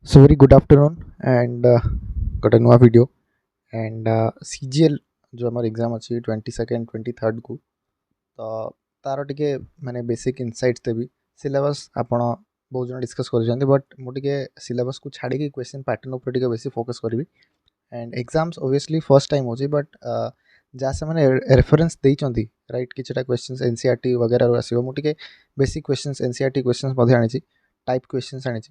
So very good afternoon and got a new video and CGL जो हमार exam अच्छी 22nd 23rd को तो तार टिके माने बेसिक इनसाइट्स देवी सिलेबस आपण बहुत जन डिस्कस कर बट मुझे सिलेबस को छाड़ी की क्वेश्चन पैटर्न उपर टिके बेसी फोकस करी and exams obviously first time होची बट जहाँ से मैंने रेफरेंस देइचंती राइट किछटा क्वेश्चंस एनसीईआरटी वगैरह आसीबो मुझे बेसिक क्वेश्चंस एनसीईआरटी क्वेश्चंस मध्ये आनी टाइप क्वेश्चंस आनी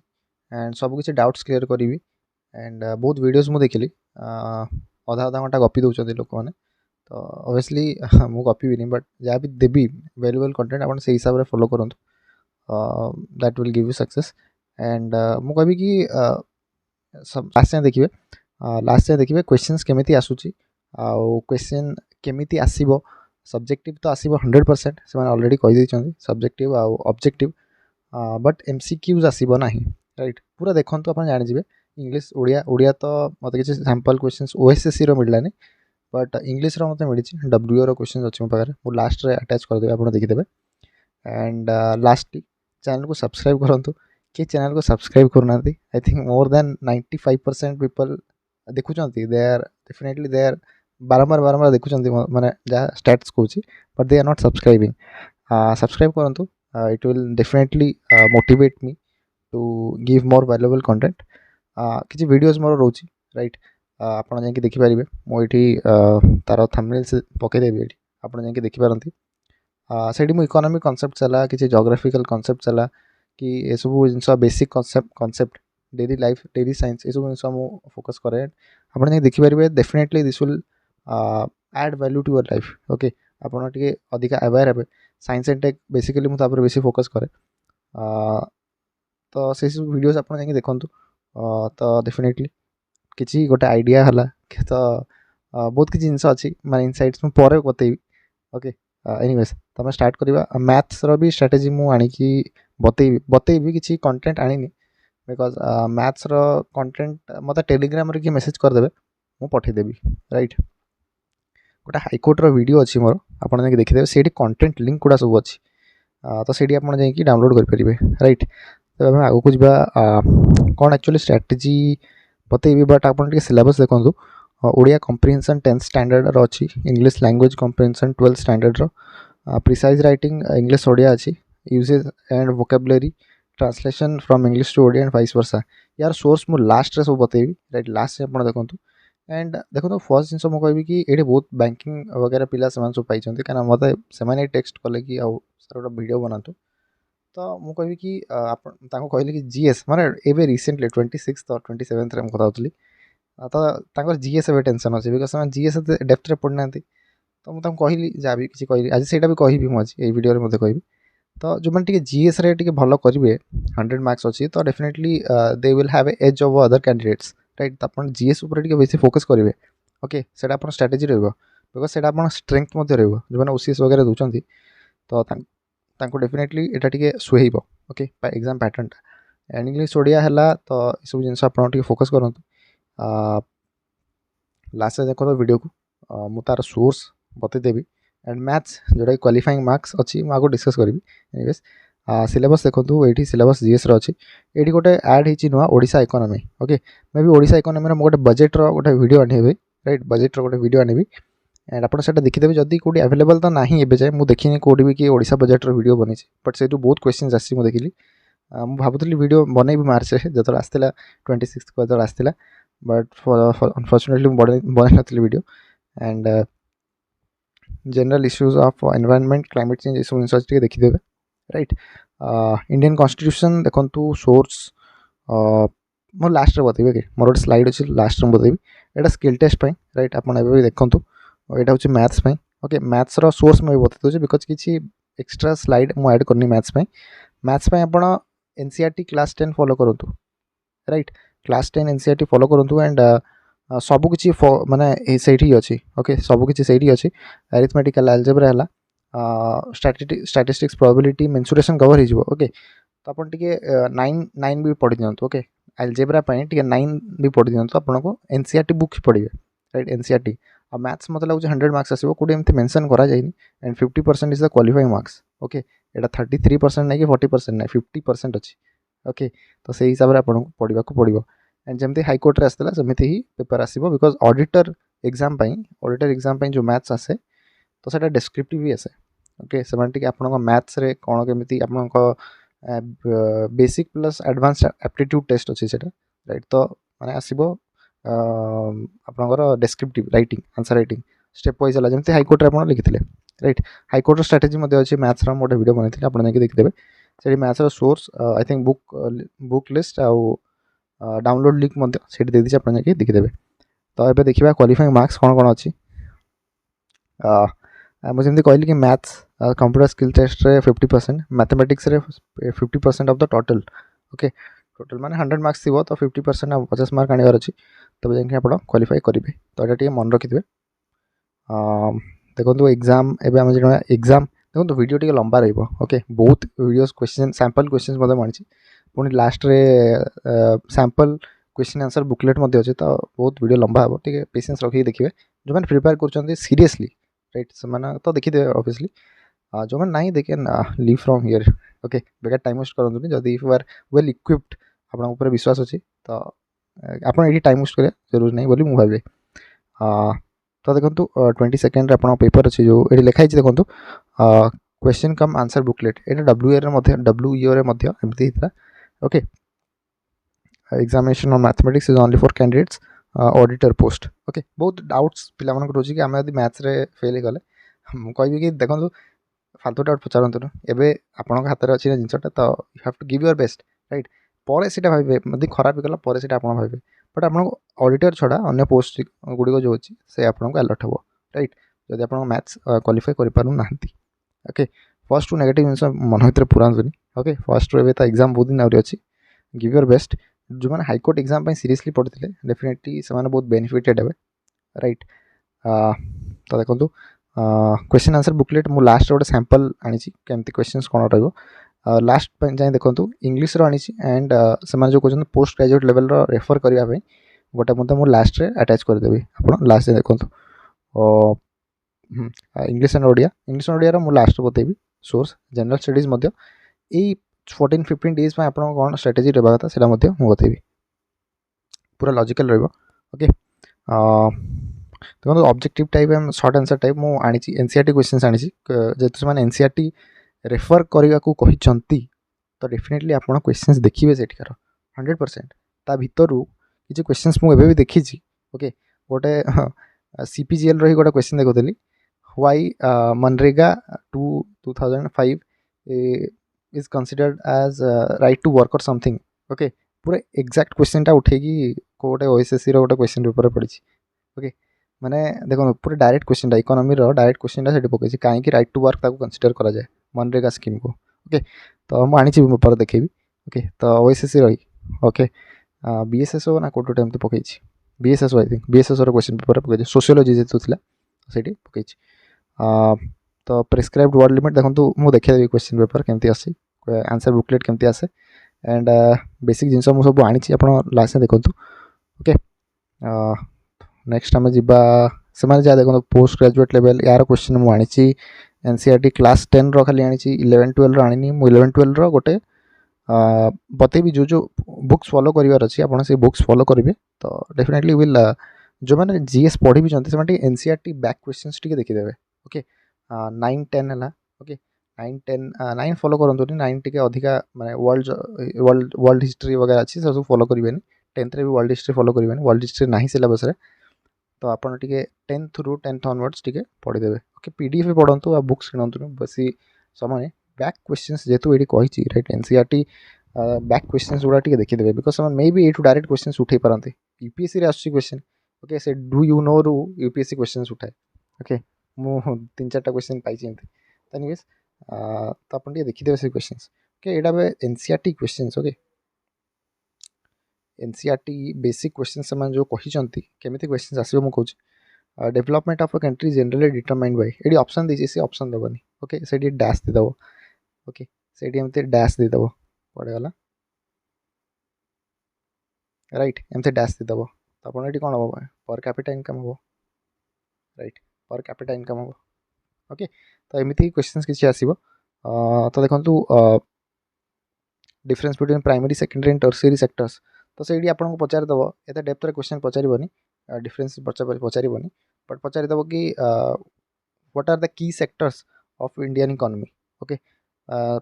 एंड सब किसी डाउट्स क्लियर करी एंड बहुत वीडियोस मु देखिली अधा अधा घंटा गपी दौरान लोक मैंने तो ऑब्वियसली मु गपी भी नहीं बट जहाँ भी देवी वैल्यूएबल कंटेंट आप से हिसाब से फॉलो करूँ that will give you success and मु कहि कि सब लास्ट टाइम देखिए लास्ट टाइम देखिए क्वेश्चंस केमिति आसुची आउ क्वेश्चन केमिति आसीबो सब्जेक्टिव तो आसीबो 100% से मैंने ऑलरेडी कहि दैछंती सब्जेक्टिव आउ ऑब्जेक्टिव बट एमसीक्यूज आसीबो नाही राइट पूरा देखो तो आप जानी इंग्लिश ओडिया ओडिया तो मत कि सैंपल क्वेश्चंस ओएसएससी रो मिललानी बट इंग्लिश रो मत मिली डब्ल्यूओ रो क्वेश्चंस अच्छे मो पाखे मुझे लास्ट रे अटैच करदेवे आप देखिदेवे एंड लास्ट चैनल को सब्सक्राइब करूँ किए चैनल को सब्सक्राइब करना I think more than 95% people देखुं they are definitely they are बारंबार बारंबार देखुं मैंने जहाँ स्टैट्स कौन but they are not subscribing subscribe करूँ it will definitely motivate me to give more valuable content किसी वीडियोस मोर रोची राइट आपड़ जाकि देखिपारे मुझे तार थंबनेल्स पकईदेवी ये आप जाकि देखिपारती से इकोनॉमिक कॉन्सेप्ट चला कि जियोग्राफिकल कॉन्सेप्ट चला कि ये सब जिनस basic concept daily life daily science ये सब जिन फोकस करे आप देखिपारे definitely this will add value to your life okay आपड़ टे अधिका अवेयर हे साइंस एंड टेक बेसिकली मुझे बेसी फोकस करे तो से सब वीडियोस आप देखूँ तो डेफिनेटली किसी गोटे आइडिया है कि तो बहुत किसी जिन अच्छी मैं इनसाइट्स में पर बतेबी ओके एनीवेज तो मैं स्टार्ट करवा मैथ्स भी स्ट्रेटेजी मुझे बतेबी किसी कंटेंट आनी बिकज मैथ्स कंटेंट मत टेलीग्राम रे कि मेसेज करदे मु पठेदेवी राइट गोटे हाईकोर्ट वीडियो अच्छी मोर आप देखिदेवे से कंटेंट लिंक गुड़ा सब अच्छी तो से आप डाउनलोड करेंगे राइट तो आम आगे जा कौन एक्चुअली स्ट्रैटेजी बतेबी बट आप सिलेबस देखो ओडिया कम्प्रिहेंशन 10th स्टैंडर्ड अच्छी English language comprehension 12th standard precise writing English Odia अच्छी usage and vocabulary translation from English to Odia and vice versa यार सोर्स मुझे लास्ट रे सब बतेबी राइट लास्ट आप देखो एंड देखो तो फर्स्ट जिन मुझे कि ये बहुत बैंकिंग वगैरह पिला से सब पाई कहीं मत से टेक्स्ट कले कि सर गोटे वीडियो बनातु तो मुझे कहि कि आप कहले कि जीएस माने एवं रिसेंटली 26 और 27 रे कथा होतली तो जीएस एवं टेंशन अच्छे बिकज से जीएस डेप्थ पढ़ना तो मुझे कहली जहाँ भी किसी कहली आज से कहि मुझे ये वीडियो मत कहि तो जो मैंने जीएस रे भल करेंगे 100 मार्क्स अच्छी तो definitely they will have a edge of other candidates right तो आप जीएस बेसी फोकस करेंगे ओके से स्ट्रेटेजी रहा बिकज से स्ट्रेंथ जो मैंने ओसीएस वगैरह दूसरी तो डेफिनेटली यहाँ टे Suhaib okay exam pattern and English Odia है तो ये सब जिन आप फोकस करूँ लास्ट देखो तो वीडियो को मु तार सोर्स बतईदेवी एंड मैथ्स जोटा क्वालिफाइंग मार्क्स अच्छी मुझे डिस्कस करी एनीवेज सिलेबस देखो ये सिलेबस जीएस अच्छी ये गोटे ऐड होती नुआ ओडिशा इकोनॉमी ओके मे भी ओडिशा इकोनॉमी गोटे बजेट गोटे वीडियो आने राइट बजेट गोटे वीडियो आनी एंड आप देखिदेवे जदि कौटी अवेलेबल तो ना एवं जाए मुझे देखनी कौटी भी कि ओडिशा बजेट वीडियो बनी बट से बहुत क्वेश्चन आसी मुझे देखिली मुझे भावुली वीडियो बनईबी मार्च जो आसला 26 को जो आसला बट अनफॉर्चुनेटली बनई नी video and general issues of environment climate change ये सब जिन देखिदेवे राइट इंडियन कॉन्स्टिट्यूशन देखो सोर्स मोर लास्ट बतेबी कि मोर गोटे स्लाइड अच्छी लास्ट में बतेबी यहाँ स्किल टेस्ट राइट आप देखूँ यहाँ हूँ मैथ्स ओके मैथ्स सोर्स मैं बता दूसरी बिकज किसी एक्सट्रा स्लाइड मुझे ऐड करनी मैथ्स आप एनसीईआरटी क्लास 10 फॉलो करूँ राइट क्लास 10 एनसीईआरटी फॉलो करूँ एंड सबकि माने से अच्छी ओके सबकि से अच्छी अरिथमेटिकल अलजेब्रा है स्टैटिस्टिक्स प्रोबेबिलिटी मेंसुरेशन कवर हो ओके तो आप 9 भी पढ़ी दिखाँ ओके अलजेब्रा 9 भी पढ़ी दिखाँ आपको एनसीईआरटी बुक पढ़े राइट एनसीईआरटी और मैथ्स मतलब लगे 100 मार्क्स आसो कौटे एमती मेंशन करा जाए and 50% is the qualifying marks okay यहाँ 33% नहीं कि 40% नहीं 50% अच्छी ओके तो से हिसाब से आपको पढ़ा पड़ो एंड जमी हाईकोर्ट रे आसला सेमती ही पेपर आसो बिकज ऑडिटर एग्जाम जो मैथ्स आसे तो सेटा डेस्क्रिप्टिव भी आसे ओके से मैथ्स रे कौन केमी आप basic plus advance aptitude test अच्छी से राइट तो मैंने आसो आपंकर descriptive writing answer writing step wise है जमी हाईकोर्ट आप लिखी राइट हाईकोर्ट स्ट्राटेजी अच्छी मैथ्स गोटे वीडियो बनई आप देखिदेवे से maths source I think book list आउ डाउनलोड लिंक से दीजिए आप देखिदेवे तो ये देखा क्वालिफाइंग मार्क्स कौन कौन अच्छी मुझे कहली कि मैथ्स कंप्यूटर स्किल टेस्ट रे 50% मैथमेटिक्स रे 50% of the total okay total माने 100 मार्क्स थी तो 50% 50 मार्क आने अच्छी तब जाकि आप क्वालिफाई करेंगे तो ये मन रखिथे देखो एग्जाम एवं जो एग्जाम देखो वीडियो टी लंबा रोके बहुत वीडियोस क्वेश्चन सैंपल क्वेश्चन मानी पुणी लास्ट रे सैंपल क्वेश्चन आंसर बुकलेट अच्छे तो बहुत वीडियो लंबा हे टे पेशेंस रखिए देखिए जो मैंने प्रिपेयर कर सीरियसली राइट से तो देखिए ऑब्वियसली जो मैंने नहीं देखे लीव फ्रॉम हियर ओके बेकार टाइम वेस्ट करूँ जदि if you are well equipped आप विश्वास अच्छी तो आप टाइम वेस्ट करें जरूरी नहीं बोली मुझे भावे तो देखो 22 आप पेपर अच्छे जो ये लिखाई देखो क्वेश्चन कम आंसर बुकलेट ये WEO okay examination on mathematics is only for candidates auditor post okay बहुत डाउट्स पिला रोचे कि आम मैथ्स रे फेल गले कहि कि देखो फालतू डाउट पचारतु एबे आपन हाथ में अच्छी जिनसटा तो you have to give your best right पर से भावे यदि खराब गला पर से भावे बट आप ऑडिटर छड़ा अन्य पोस्ट गुड़िक जो अच्छी से आपको अलर्ट हे राइट जदि आप मैथ्स क्वालिफाई करना ओके फर्स्ट टू नेगेटिव जिन मन भर पुरातुनि ओके फर्स्ट टू ए एग्जाम बहुत दिन आगे अच्छी गिव योर बेस्ट जो मैंने हाईकोर्ट एग्जाम सीरीयसली पढ़ते डेफिनेटली से बहुत बेनिफिटेड हे राइट तो देखो क्वेश्चन आंसर बुकलेट मु लास्ट गोटे सैंपल आनी केमती क्वेश्चन कौन रहा लास्ट जाए देखो इंग्लीश आनी एंड से जो कहते पोस्ट ग्रेजुएट लेवल रेफर करने गोटे मुझे लास्ट रे अटैच करदेवी आप लास्ट देखो इंग्लीश एंड ओडिया मु लास्ट बतेबी सोर्स जनरल स्टडीज यही 14-15 डेज में आप कौन स्ट्रेटेजी रहा था से मुझे बतेबी पूरा लॉजिकल रही ओके देखो objective type and short answer type मु आनी NCERT क्वेश्चन आनी जेहेतु से NCERT रेफर करने को तो डेफिनेटली आप क्वेश्चन देखिए से 100% ता भितर किसी क्वेश्चन मुझे भी देखी ओके गोटे CPGL रही गोटे क्वेश्चन देखुली व्हाई मनरेगा 2005 is considered as right to work और समथिंग ओके पूरा एग्जैक्ट क्वेश्चन टा उठे गोटे OSSC गोटे क्वेश्चन पेपर पड़ी ओके माने देखो पूरा direct question economy direct question से पकई कहीं राइट टू वर्क कंसीडर करा जाए मनरेगा स्कीम को ओके तो मुझे पेपर देखेबी ओके तो OSSC रही ओके BSSO ना कोटे एमती पकई BSSO I think BSSO question paper पकई सोशियोलॉजी जेतु थिला सेठी पकई तो प्रेस्क्राइब्ड वर्ड लिमिट देखो मुझे देखेदेवी क्वेश्चन पेपर केमती आसी आंसर बुकलेट केमती आसे एंड बेसिक जिनस मुझे सब आनी आप लास्ट देखो ओके नेक्स्ट आम जा से जहाँ देखो पोस्ट ग्रेजुएट लेवल यार क्वेश्चन मुझे आनी NCERT क्लास 10 खाली आनी 11-12 आनी 11-12 गोटे बतेबी जो बुक्स फॉलो करार अच्छी आप बुक्स फॉलो करेंगे तो डेफिनेटली विल जो मैंने GS पढ़ी भी चाहते हैं NCERT बैक क्वेश्चंस टी देखिदेवे ओके 9-10 है ओके 9-10 9 फॉलो करूँ 9 टी अधिका माने वर्ल्ड हिस्ट्री वगैरह अच्छी सब फॉलो करेंगे 10th भी वर्ल्ड हिस्ट्री फॉलो करेंगे वर्ल्ड हिस्ट्री ना सिलेबस रे तो आपड़ टे 10th रू 10th ऑनवर्ड्स टे पढ़ीदेवे ओके PDF पढ़ु आ बुक्स किणतु बेसी समय बैक क्वेश्चंस जेतु ये कही राइट NCERT बैक क्वेश्चंस गुड़ा टे देखिदेवे बिकज मे बी एटू डायरेक्ट क्वेश्चंस उठे पारती UPSC रे आसुची क्वेश्चन ओके से डू यू नो रू UPSC क्वेश्चंस उठाए ओके मु 3-4टा क्वेश्चन पाई एनीवेज तो आप देखिदेवे से क्वेश्चंस ओके यहाँ NCERT questions okay NCERT basic question से जो कही केमिति क्वेश्चन आसो मुझे development of a country generally determined by ये ऑप्शन दीजिए से ऑप्शन देवनी ओके से डैश देदेव ओके से एमती डैश देदेव पड़ेगा राइट एमती डैश देदेव तो आप कौन हम पर कैपिटा इनकम हम राइट पर कैपिटा इनकम हम ओके तो एमती क्वेश्चन किसी आसो तो देखो difference between primary secondary and tertiary sectors तो से आपको पचारिदेव एत डेप्थ क्वेश्चन पचारबनी डिफरेंस पचारबनी बट पचारिदेव कि what are the key sectors of Indian economy okay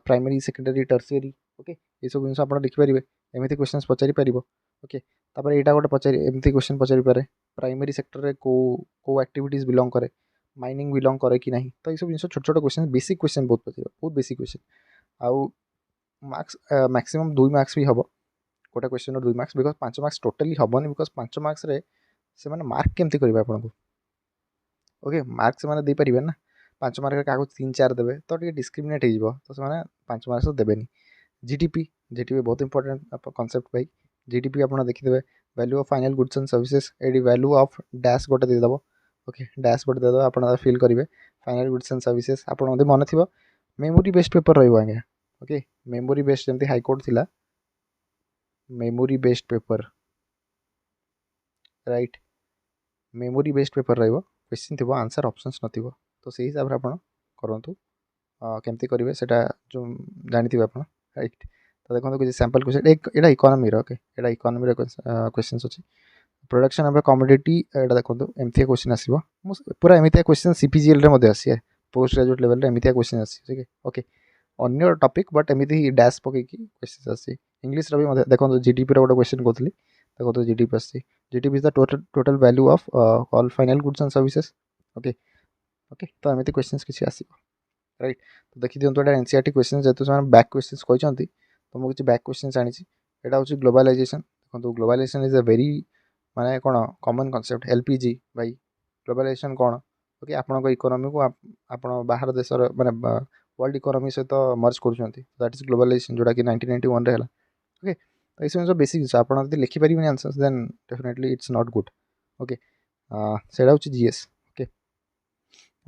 primary secondary tertiary okay ये सब जिन आप लिखिपारे एमती क्वेश्चन पचारि पार ओके तापर यहाँ गोटे पचारि एमती क्वेश्चन पचारि पारे प्राइमरी सेक्टर में को एक्टिविटीज बिलोंग करे माइनिंग बिलोंग करे कि नहीं तो ये सब जिन छोट छोट क्वेश्चन बेसिक क्वेश्चन बहुत पचार बहुत बेसिक क्वेश्चन आउ मार्क्स मैक्सिमम 2 मार्क्स भी हम गोटे question 2 marks because 5 marks totally हेनी बिकज 5 मार्क्स से मार्क केमती करेंगे आपको ओके मार्क से दे पारे ना 5 मार्क क्या 3-4 देवे तो ये डिस्क्रिमिनेट हो तो से 5 मार्क्स देवेनि जीडीपी बहुत इंपोर्टेंट कॉन्सेप्ट भाई जीडीपी आप देखिए value of final goods and services ये वैल्यू ऑफ डैश गोटे देदेव ओके डैश गोटे देदेव आप फिल करेंगे फाइनल गुड्स एंड सर्विसेज आप मन थी मेमोरी बेस्ड पेपर रहा ओके मेमोरी बेस्ड जमी हाईकोर्ट थिला memory based paper write memory based paper question थी आंसर ऑप्शंस नथिबो तो से हिसाब से आप करूँ केमती करेंगे से जो जानी आप राइट तो देखो किसी सैंपल क्वेश्चन यहाँ इकोनॉमी ओके यहाँ इकोनॉमी क्वेश्चन अच्छी प्रोडक्शन ऑफ कमोडिटी यहाँ देखो एमती क्वेश्चन आसो पूरा एमती क्वेश्चन सीपीजीएल आसी पोस्ट ग्रेजुएट लेवल एमती क्वेश्चन आसी ओके अन्य टॉपिक बट एमती डैश पकई क्वेश्चन आसी इंग्लिश भी देखो जीडीपी गोटे क्वेश्चन कहती देखो जीडीपी आसी GDP is the total value of all final goods and services okay okay तो एमती क्वेश्चन किसी आसो राइट तो देखी दिखाँ यहाँ एनसीईआरटी क्वेश्चन जेहतु से बैक क्वेश्चन कहते तो मुझे किसी बैक क्वेश्चन जानी यहाँ हूँ ग्लोबलाइजेशन देखो ग्लोबलाइजेशन इज अ वेरी माने कौन कॉमन कॉन्सेप्ट एलपीजी भाई ग्लोबलाइजेशन कौन ओके आपण इकोनॉमी को आप बाहर देश माने वर्ल्ड इकोनॉमी सहित मर्ज कर दैट इज ग्लोबलाइजेशन जोटा कि 1991 है ओके तो ये सब बेसिक जिन आप लिखिपारे answer then definitely it's not good okay से हूँ जीएस ओके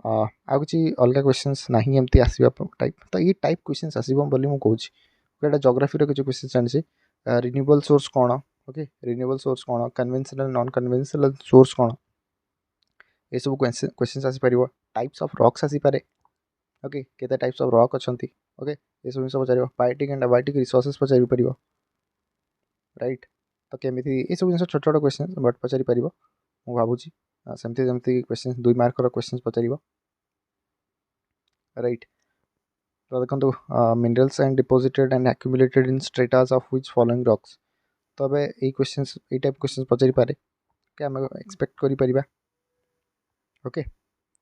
आ कि अलग क्वेश्चंस ना एमती आसवा टाइप तो ये टाइप क्वेश्चंस आसो बोली मुझे कहूँ जोग्राफी किसी क्वेश्चन जानी रिन्यूएबल सोर्स कौन ओके रिन्यूएबल सोर्स कौन कन्वेंशनल नॉन कन्वेंशनल सोर्स कौन ये सब क्वेश्चन आसीपर टाइप्स ऑफ रॉक्स आसीपे ओके केते टाइप्स ऑफ रॉक अच्छा ओके ये सब जिन पचार बायोटिक एंड अबायोटिक रिसोर्सेज पचारि पार राइट तो केमी ये सब जिन छोट छोट क्वेश्चन बट पचारि पार मुझे भावुँ सेमती जमती क्वेश्चन 2 मार्क क्वेश्चन पचार राइट तो देखो minerals and deposited and accumulated in stratas of which following rocks तो अब ये क्वेश्चन ये टाइप क्वेश्चन पचारि पारे क्या आम एक्सपेक्ट करिपरिबा ओके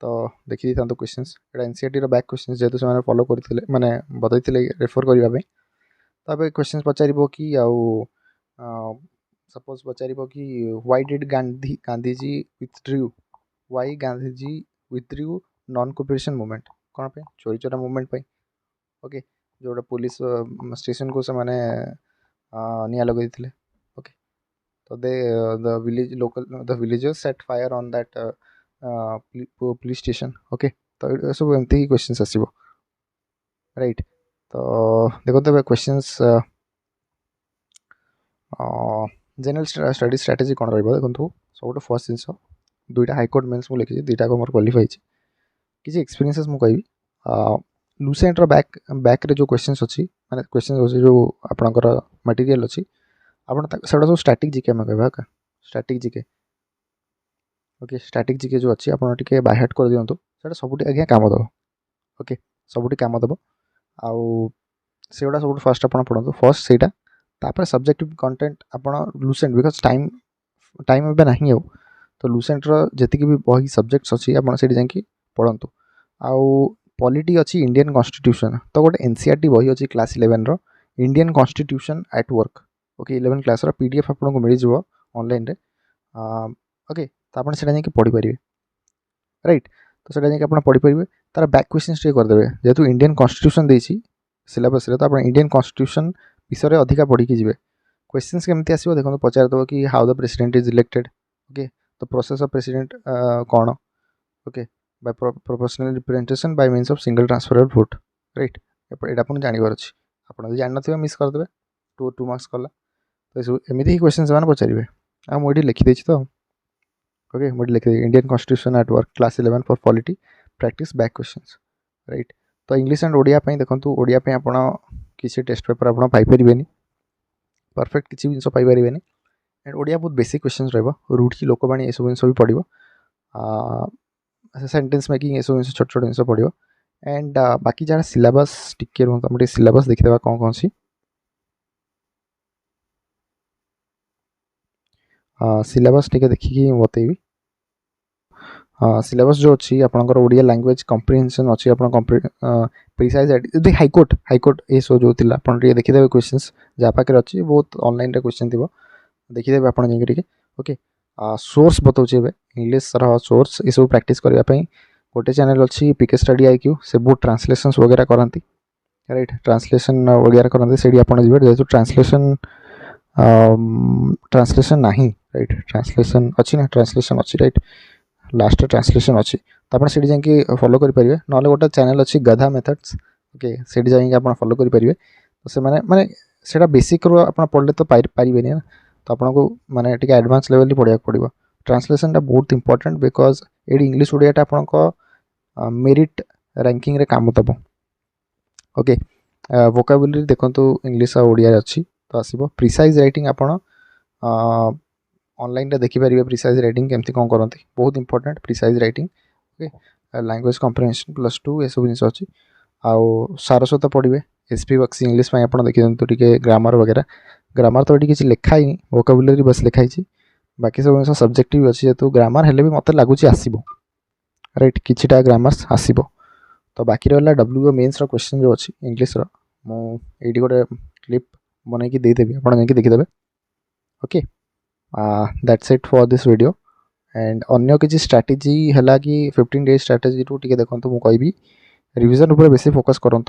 तो देखी था क्वेश्चन यहाँ एनसीईआरटी बैक क्वेश्चन जेहतु से फॉलो करते माने बताई रेफर करने तो अब क्वेश्चन पचार कि आउ सपोज पचार कि why did Gandhiji withdrew why Gandhiji withdrew non cooperation movement कौन पे चोरी चोरा मूवमेंट पे ओके जोटा पुलिस स्टेशन को से माने निया लगे ओके तो they the village local the villagers set fire on that police station okay तो सब एमती ही क्वेश्चंस आसीबो राइट तो देखो तो क्वेश्चंस जनरल स्टडी स्ट्रेटेजी कौन रही देखो सब फर्स्ट जिनस दुईटा हाईकोर्ट मेन्स मुझे लिखी दुईटा मोर क्वालिफाई किसी एक्सपीरियंसेस मुझे कहि लुसेंटर बैक बैक रे जो क्वेश्चंस अच्छी माने क्वेश्चंस अच्छी जो आपणकर मटेरियल अच्छी आप सब स्टैटिक जीके आम कह static GK okay static GK जो अच्छी आप बाय हार्ट कर दिंतु से सबुठ आज्ञा कम दब ओके सबुठ कम दब आउ से गुड़ा सब फास्ट आप पढ़ु फर्स्ट से तापर सब्जेक्टिव कंटेंट आप लुसेंट बिकज टाइम टाइम ए ना हो तो लुसेंटर जी भी बही सब्जेक्ट्स अच्छी आप जाकि पढ़ु आउ पॉलिटी अच्छी इंडियन कॉन्स्टिट्यूशन तो गोटे एनसीईआरटी बही अच्छी क्लास 11 रो इंडियन कॉन्स्टिट्यूशन एट वर्क ओके 11 क्लास पीडीएफ आपको मिल जाव ऑनलाइन रे ओके तो आप पढ़ी पारे राइट तो से पढ़ी पारे तार बैक क्वेश्चन टे करदे जेहेतु इंडियन कॉन्स्टिट्यूशन देसी सिलेबस रे तो आप इंडियन कॉन्स्टिट्यूशन विषय अधिका पढ़ी जी क्वेश्चंस केमती आसो देखो पचारदेव कि how the president is elected okay तो प्रोसेस ऑफ प्रेसिडेंट कौन okay by proportional representation by means of single transferable vote right यहाँ आपको जानवर अच्छे आपड़ जान ना मिस करदे 2 मार्क्स कला तो एमती ही क्वेश्चन से पचारे आ मुझे लिखिदे तो ओके मुझे लिखिदे Indian constitution eight work class 11 for polity practice back questions right तो इंग्लिश एंड ओडिया देखो ओडिया आप किसी टेस्ट पेपर आप पाइपर परफेक्ट किसी जिन पाइपर एंड ओडिया बहुत बेसिक क्वेश्चन रूढ़ी लोकवाणी ये सब जिन भी पड़ो सेंटेंस मेकिंग ये सब जिन छोट छोट जिन पड़ो एंड बाकी जहाँ सिलेबस टिके रुहत आम सिलेबस देखीदा कौन कौन सी सिलेबस टिके देखिकी बतेबी सिलेबस जो अच्छी आपंकर ओडिया लैंग्वेज कम्प्रिहेंशन अच्छी आप प्रिसाइज यदि हाईकोर्ट ये सो जो देखीदे क्वेश्चंस जहाँ पाखे अच्छी बहुत ऑनलाइन क्वेश्चन थी देखीदे आप ओके सोर्स बताऊँ ए इंग्लीश सोर्स ये सब प्रैक्टिस करने गोटे चैनल अच्छी पीके स्टडी आईक्यू से बहुत ट्रांसलेशंस वगैरह करती राइट ट्रांसलेशन वगैरह करते से जेहतु ट्रांसलेशन ट्रांसलेशन नहीं राइट ट्रांसलेशन अच्छी ना ट्रांसलेशन अच्छी राइट लास्ट ट्रांसलेशन अच्छी तो आप जाकि फॉलो करेंगे ना गोटे चैनल अच्छी गधा मेथड्स ओके से जाकि फॉलो करेंगे तो से माने से बेसिक रो आप पढ़ले तो पारे ना तो आपको माने टिके एडवांस लेवल पढ़ा पड़ो ट्रांसलेशन बहुत इंपोर्टेंट बिकज ये इंग्लीश ओडिया आपको मेरिट रैंकिंग रे काम दब ओके वोकाबुलरी देखो इंग्लीश ओडिया अच्छी तो आसो प्रिसाइज राइटिंग आप ऑनलाइन रे देखिपारे प्रिसाइज राइटिंग केमती कौन करती बहुत important precise writing okay language comprehension +2 ये सब जिन अच्छी आउ सारस्वत पढ़े एसपी बक्सी इंग्लीश आप देखी दिखाँ ग्रामर वगैरह ग्रामर तो ये किसी लिखाई वोकाबुलरी बस लिखाई बाकी सब जिन सब्जेक्टिव अच्छी जेहतु ग्रामर हेल्ले भी मत लगुच आसो राइट किछिटा ग्रामर्स आसो तो बाकी रहा डब्ल्यूओ मेन्स क्वेश्चन जो अच्छी इंग्लीश मुझे गोटे क्लिप बनईकी देदेवी आप देखीदे okay that's it for this video and अन्य किसी स्ट्रैटेजी है कि 15 डेज स्ट्रैटेजी रू टी देखो मुझे रिविजन उपर बेसी फोकस करूँ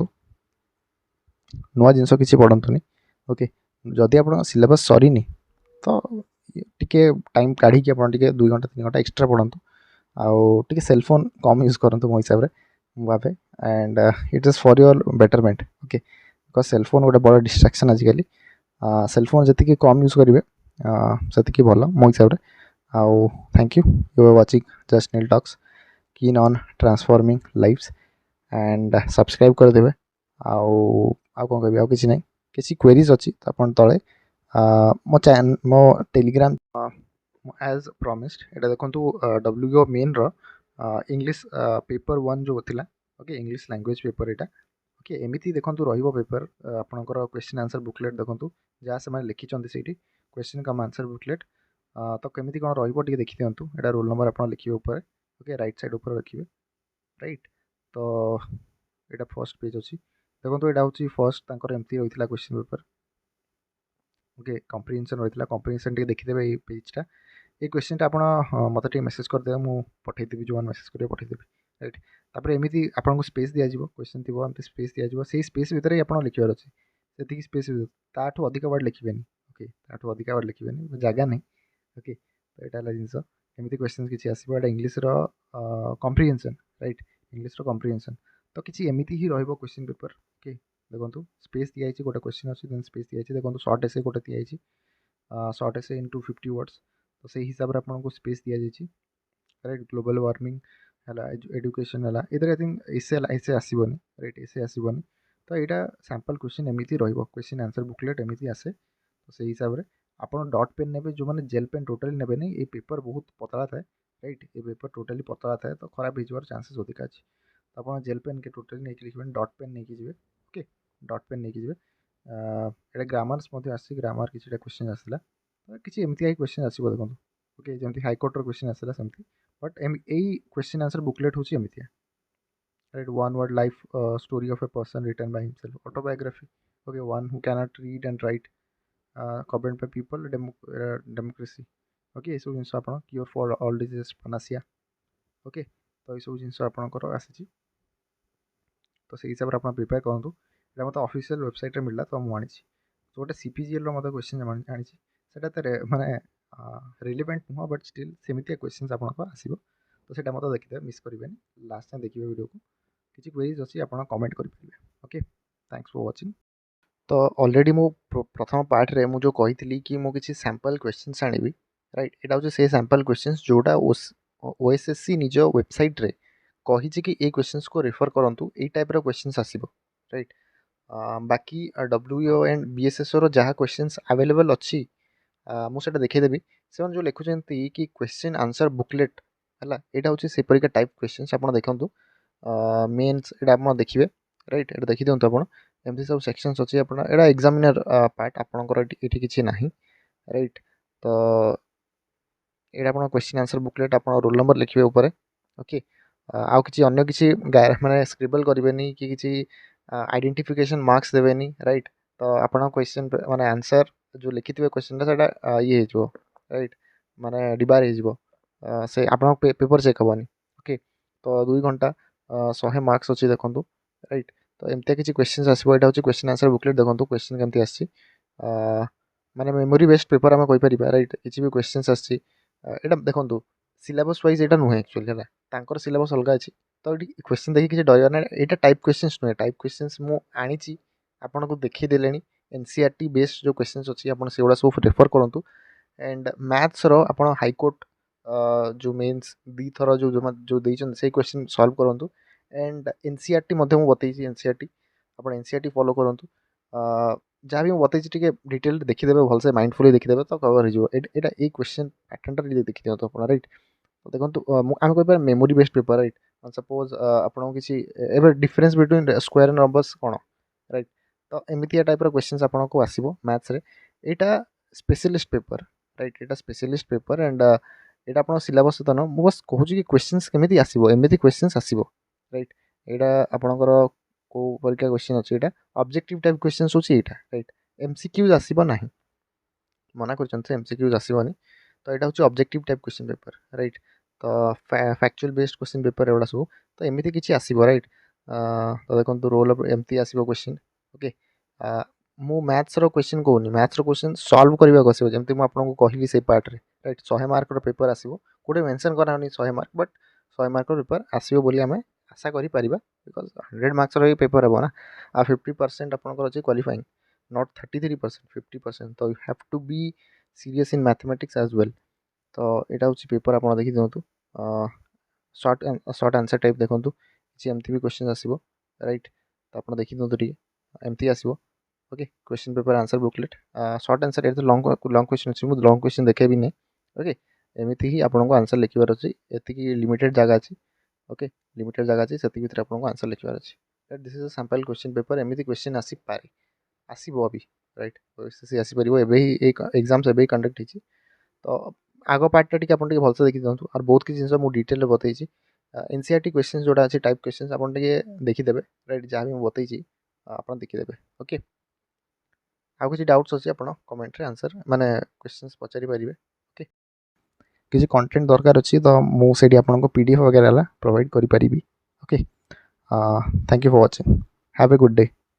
नुआ जिनस किसी पढ़ंतुनी ओके जदि आप सिलेबस सरीनी तो टिके टाइम काढ़ी आप 2 घंटा 3 घंटा एक्सट्रा पढ़ंतु आउ टिके सेलफोन कम यूज करंतु मो हिसाब रे भावे and it is for your betterment okay because cellphone गोटे बड़ डिस्ट्राक्शन आजिकली सेलफोन जी कम यूज करेंगे से भल मो हिसाब रे आउ thank you are watching just नील talks keen on transforming lives and subscribe करदे आउ कौन कह आउ किसी ना किसी क्वेरीज अच्छी तो आप तले मो टेलीग्राम एज प्रॉमिस्ड एटा देखो डब्ल्यूओ मेन रो इंग्लिश पेपर 1 जो थिला ओके इंग्लिश लैंग्वेज पेपर एटा ओके एमती देखो रहिबो पेपर आपनकर क्वेश्चन आंसर बुकलेट देखो जहाँ से लिखिं से क्वेश्चन कम आंसर बुकलेट तो केमी कौन रे देखी दिंतु एटा रोल नंबर आप लिखे ऊपर ओके राइट साइड ऊपर रखिए राइट तो यहाँ फर्स्ट पेज अच्छी देखो यहाँ हूँ फर्स्ट एमती रही है क्वेश्चन पेपर ओके कम्प्रिहेंशन रही है कम्प्रिहेंशन देखीदे ये पेजटा ये क्वेश्चन आप मत मेसेज करदे मुझे पठेदेवी जो मेसेज कर पठेदेवी राइट तापर एमती आपको स्पेस दिज्व क्वेश्चन थी एमती स्पेस दिज्व से स्पेस भितर ही आप लिखार अच्छे से स्पेस ताठू अधिक वर्ड लिखे ओके ताठू अधिक वर्ड लिखे जगह नहीं ओके तो यहाँ जिनस एमती क्वेश्चन किसी आसो यहाँ इंग्लीश कम्प्रिहेंशन राइट इंग्लीश कम्प्रिहेंशन तो किसी एमती ही रही क्वेश्चन पेपर ओके देखो स्पेस दिखाई गोटे क्वेश्चन अच्छी देन स्पेस दिखाई देखो शॉर्ट एसे गोटे दिखाई शॉर्ट एसे इंटू 50 वर्ड्स तो से हिसाब से आपको स्पेस दि जाइए राइट ग्लोबल वार्मिंग है एजुकेशन है इधर आई थिंक एसे आसबनी राइट एसे आसबनी तो यहाँ सैंपल क्वेश्चन एमती क्वेश्चन आंसर बुकलेट एमती आसे तो से हिसाब से आप डॉट पेन ने जो मैंने जेल पेन टोटाली ने नहीं ये पेपर बहुत पतला थाए राइट ये पेपर टोटाली पतला थाए तो खराब हो चांसेस अधिक अच्छे तो आप जेल पेन के टोटाली नहीं लिखे डॉट पेन नहीं जी ओके डॉट पेन नहीं जी ये ग्रामर्स ग्रामर किसी क्वेश्चन आसला तो किसी एमती ही क्वेश्चन आसो देखो ओके जमी हाईकोर्टर क्वेश्चन आसला सेमती बट यही क्वेश्चन आंसर बुकलेट हूँ एमती right 1 word life story of a person written by himself autobiography okay one who cannot read and write government by people democracy okay ये सब जिन आप cure for all disease panacea okay तो ये सब जिन आपंकर आसी तो से हिसाब से आप प्रिपेयर करूँ यहाँ मतलब ऑफिशियल वेबसाइट मिलला तो मुझे तो गोटे सीपीजीएल मतलब क्वेश्चन आनी से माने रिलेवेंट नुह बट स्टिल सेमती क्वेश्चन आपको आसो तो से मतलब देखिए मिस करेंगे लास्ट टाइम देखिए वीडियो को किसी क्वेरीज अच्छी आप कमेंट करेंगे ओके थैंक्स फॉर वाचिंग तो ऑलरेडी मु प्रथम पार्ट रे मु जो कही कि मु किसी सैंपल क्वेश्चंस आनिबी राइट एटा हो से सैंपल क्वेश्चंस जोटा ओएसएससी निज वेबसाइट रे कही कि ए क्वेश्चंस को रेफर करंतु ए टाइप रो क्वेश्चंस आसीबो राइट बाकी WEO एंड BSSO रो जहाँ क्वेश्चंस अवेलेबल अच्छी मुझे देखीदेवी से जो लिखुंट कि क्वेश्चन आंसर बुकलेट है यहाँ हूँ से परिका टाइप क्वेश्चंस आप देखूँ मेन्स ये आप देखिए राइट ये देखी दिखाँ आप एमती सब सेक्शंस अच्छी आप एग्जामिनर पार्ट आपंकर ये किसी ना राइट तो ये आप क्वेश्चन आंसर बुकलेट आप रोल नंबर लिखिए ऊपर ओके आउ किसी अन्य किसी माने स्क्रिबल करेंगे कि किसी आइडेंटिफिकेशन मार्क्स देवेनि राइट तो आप क्वेश्चन माने आंसर जो लिखिथे क्वेश्चन से ये हो राइट माने डिबार हो से आप पेपर चेक हेनी ओके तो 2 घंटा 100 मार्क्स अच्छी देखूँ राइट तो एमती किसी क्वेश्चन आसो यहाँ हूँ क्वेश्चन आंसर बुकलेट देखो क्वेश्चन केमती आसी माने मेमोरी बेस्ड पेपर आम कहीपर राइट किसी भी क्वेश्चन आसी यहाँ देखो सिलेबस वाइज यहाँ नुहे एक्चुअली है तांकर सिलेबस अलग अच्छी तो ये क्वेश्चन देखिए किसी डर ना यहाँ टाइप क्वेश्चंस नुहे टाइप क्वेश्चंस मुझे आपन को देखीदे NCERT बेस्ड जो क्वेश्चंस अच्छी आप सब रेफर करूँ एंड मैथ्स रो आप हाईकोर्ट जो मेन्स दी थर जो देते से क्वेश्चन सॉल्व करूँ एंड NCERT मुझे बतई NCERT आप NCERT फॉलो करूँ जहाँ भी मुझे बतई टे डिटेल देखीदे भलसे माइंडफुली देखीदे तो कवर हो ये क्वेश्चन पैटर्न देखी दिखाँ आप राइट तो देखो आम कह memory based paper right suppose आपको किसी एवं डिफरेन्स बिटवीन स्क्वायर नंबर्स कौन राइट तो एमती टाइप क्वेश्चंस आपको आसो मैथ्स रे यहाँ स्पेशलिस्ट पेपर राइट यहाँ स्पेशलिस्ट पेपर एंड यहाँ आप सिलेबस तो न मुझे बस कहूँ कि क्वेश्चंस केमी आसो एमती क्वेश्चंस आसो राइट यहाँ आपणकर कौ परिका क्वेश्चन अच्छी यहाँ ऑब्जेक्टिव टाइप क्वेश्चंस होची यहाँ राइट MCQs आसो ना मना कर MCQs आसोनी तो यहाँ हूँ objective type question paper right तो फैक्चुअल बेस्ड क्वेश्चन पेपर एगुड़ा सब तो एमती किसी आसो राइट तो देखो रोल एमती आसो क्वेश्चन ओके मु मैथ्स रो क्वेश्चन कहूनी मैथ्स रो क्वेश्चन सॉल्व करने को आसो जमी मुझे कहली से पार्ट रे राइट 100 मार्क पेपर आसो गोटे मेंशन करानी 100 मार्क बट 100 मार्क पेपर आसो बोली आम आशा करें बिकज 100 मार्क्स रो पेपर हे ना आ 50% आपंकर अच्छे क्वालिफाइंग नॉट 33% 50% तो you have to be serious in mathematics as well तो यहाँ हूँ पेपर आप देखी दिखाँ शॉर्ट आंसर टाइप देखूँ किसी एमती भी क्वेश्चन आसो राइट तो आप देखी दिखाँ टे एमती आसो okay question paper answer booklet short answer ये लॉन्ग क्वेश्चन अच्छी मुझे लॉन्ग क्वेश्चन देखे भी नहीं ओके एमती ही आपको आंसर लिखार अच्छी ये लिमिटेड जगह अच्छी ओके लिमिटेड जगह अच्छी से भर आपको आंसर लिखार अच्छी this is a sample question paper एमती क्वेश्चन आसीपारे आसो अभी राइट OSSC आसीपर एग्जाम्स एवं कंडक्ट होती तो आग पार्टा टी आप भलसे देखी दिखाँ और बहुत किसी जिन डिटेल बताई NCERT क्वेश्चन जोड़ा अच्छी टाइप क्वेश्चन आप देखीदे राइट जहाँ भी मुझे बताई आप देखीदे ओके आउ किसी डाउट्स अच्छी आप कमेंट रे आंसर माने क्वेश्चंस पचारि पारिबे ओके किसी कंटेंट दरकार अच्छी तो मुझे आपको PDF वगैरह प्रोवाइड करी पारिबी okay thank you for watching have a good day.